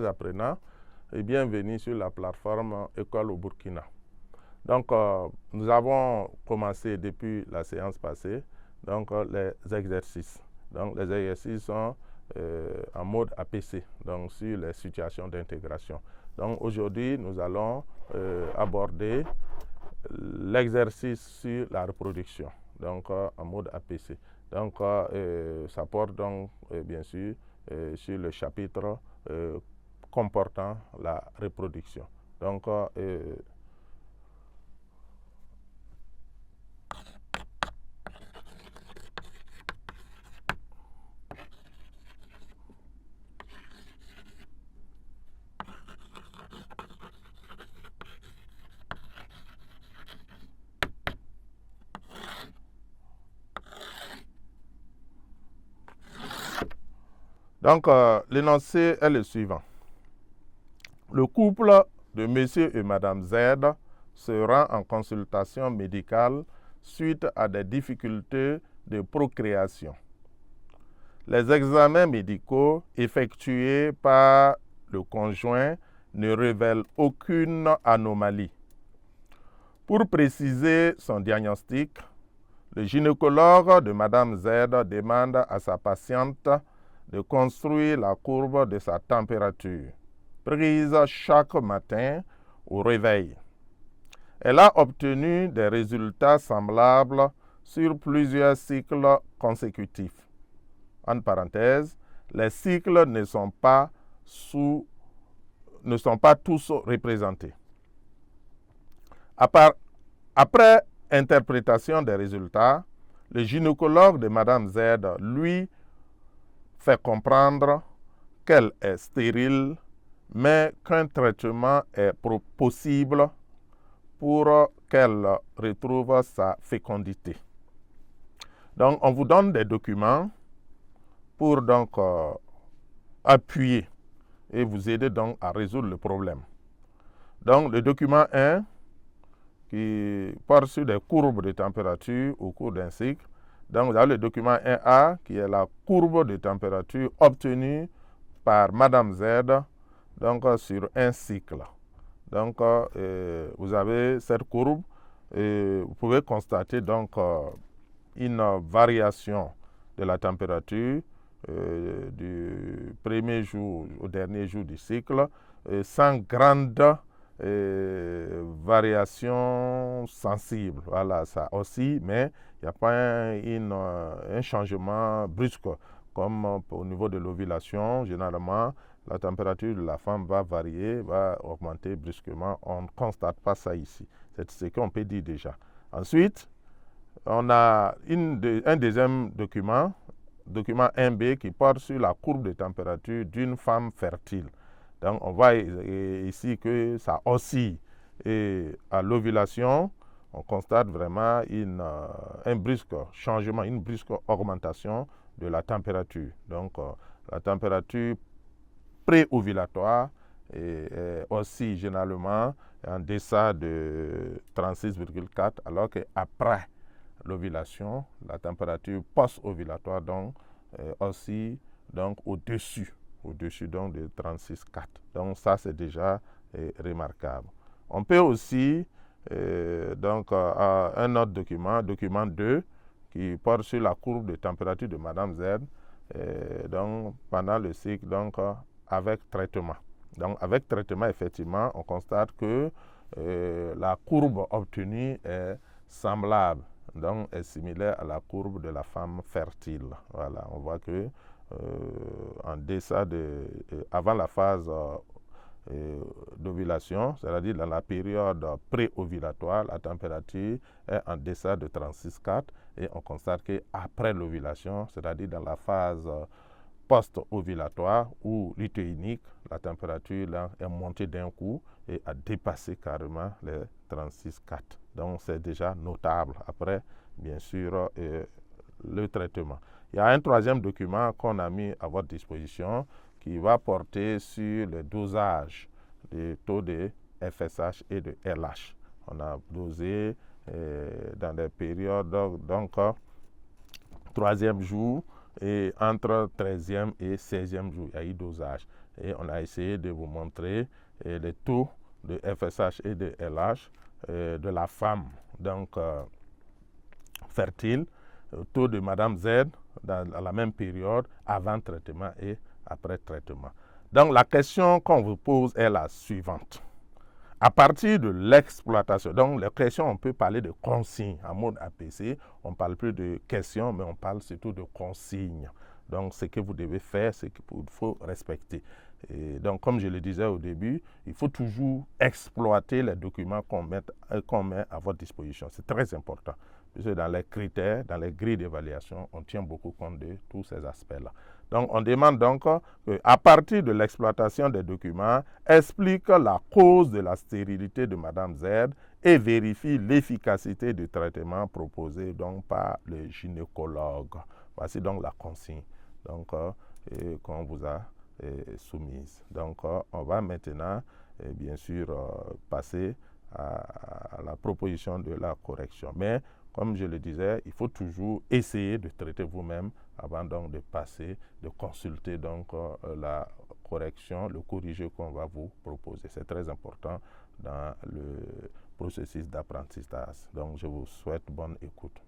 apprenants et bienvenue sur la plateforme École au Burkina. Donc, nous avons commencé depuis la séance passée les exercices. Donc, les exercices sont en mode APC, donc sur les situations d'intégration. Donc, aujourd'hui, nous allons aborder l'exercice sur la reproduction, donc en mode APC. Donc, ça porte donc, bien sûr, sur le chapitre comportant la reproduction. Donc, l'énoncé est le suivant. Le couple de monsieur et madame Z se rend en consultation médicale suite à des difficultés de procréation. Les examens médicaux effectués par le conjoint ne révèlent aucune anomalie. Pour préciser son diagnostic, le gynécologue de madame Z demande à sa patiente de construire la courbe de sa température, prise chaque matin au réveil. Elle a obtenu des résultats semblables sur plusieurs cycles consécutifs. En parenthèse, les cycles ne sont pas tous représentés. Après interprétation des résultats, le gynécologue de madame Z lui fait comprendre qu'elle est stérile, mais qu'un traitement est possible pour qu'elle retrouve sa fécondité. Donc, on vous donne des documents pour donc appuyer et vous aider donc à résoudre le problème. Donc, le document 1 qui porte sur des courbes de température au cours d'un cycle. Donc, vous avez le document 1A qui est la courbe de température obtenue par madame Z donc, sur un cycle. Donc, vous avez cette courbe et vous pouvez constater donc une variation de la température du premier jour au dernier jour du cycle sans grande variation sensible. Voilà, ça aussi, mais il n'y a pas un changement brusque comme au niveau de l'ovulation. Généralement, la température de la femme va varier, va augmenter brusquement. On ne constate pas ça ici. C'est ce qu'on peut dire déjà. Ensuite, on a un deuxième document, document 1B, qui porte sur la courbe de température d'une femme fertile. Donc, on voit ici que ça oscille. Et à l'ovulation, on constate vraiment un brusque changement, une brusque augmentation de la température. Donc, la température pré-ovulatoire oscille généralement en deçà de 36,4, alors qu'après l'ovulation, la température post-ovulatoire donc oscille donc au-dessus donc de 36,4. Donc ça, c'est déjà remarquable. On peut aussi, un autre document, document 2, qui porte sur la courbe de température de madame Z, donc pendant le cycle, donc avec traitement. Donc avec traitement, effectivement, on constate que la courbe obtenue est semblable, donc est similaire à la courbe de la femme fertile. Voilà, on voit que en deçà avant la phase d'ovulation, c'est-à-dire dans la période pré-ovulatoire, la température est en deçà de 36,4 et on constate qu'après l'ovulation, c'est-à-dire dans la phase post-ovulatoire ou lutéinique, la température là, est montée d'un coup et a dépassé carrément les 36,4. Donc c'est déjà notable après, bien sûr, le traitement. Il y a un troisième document qu'on a mis à votre disposition qui va porter sur le dosage des taux de FSH et de LH. On a dosé dans des périodes, donc troisième jour et entre 13e et 16e jour. Il y a eu dosage. Et on a essayé de vous montrer les taux de FSH et de LH de la femme donc, fertile, le taux de Madame Z à la même période, avant traitement et après traitement. Donc la question qu'on vous pose est la suivante. À partir de l'exploitation, donc les questions, on peut parler de consignes. En mode APC, on ne parle plus de questions, mais on parle surtout de consignes. Donc ce que vous devez faire, c'est qu'il faut respecter. Et donc comme je le disais au début, il faut toujours exploiter les documents qu'on met à votre disposition. C'est très important. Puisque dans les critères, dans les grilles d'évaluation, on tient beaucoup compte de tous ces aspects-là. Donc, on demande donc qu'à partir de l'exploitation des documents, explique la cause de la stérilité de Madame Z et vérifie l'efficacité du traitement proposé donc par le gynécologue. Voici donc la consigne qu'on vous a soumise. Donc, on va maintenant, bien sûr, passer à la proposition de la correction. Mais, comme je le disais, il faut toujours essayer de traiter vous-même avant donc de passer, de consulter donc la correction, le corrigé qu'on va vous proposer. C'est très important dans le processus d'apprentissage. Donc, je vous souhaite bonne écoute.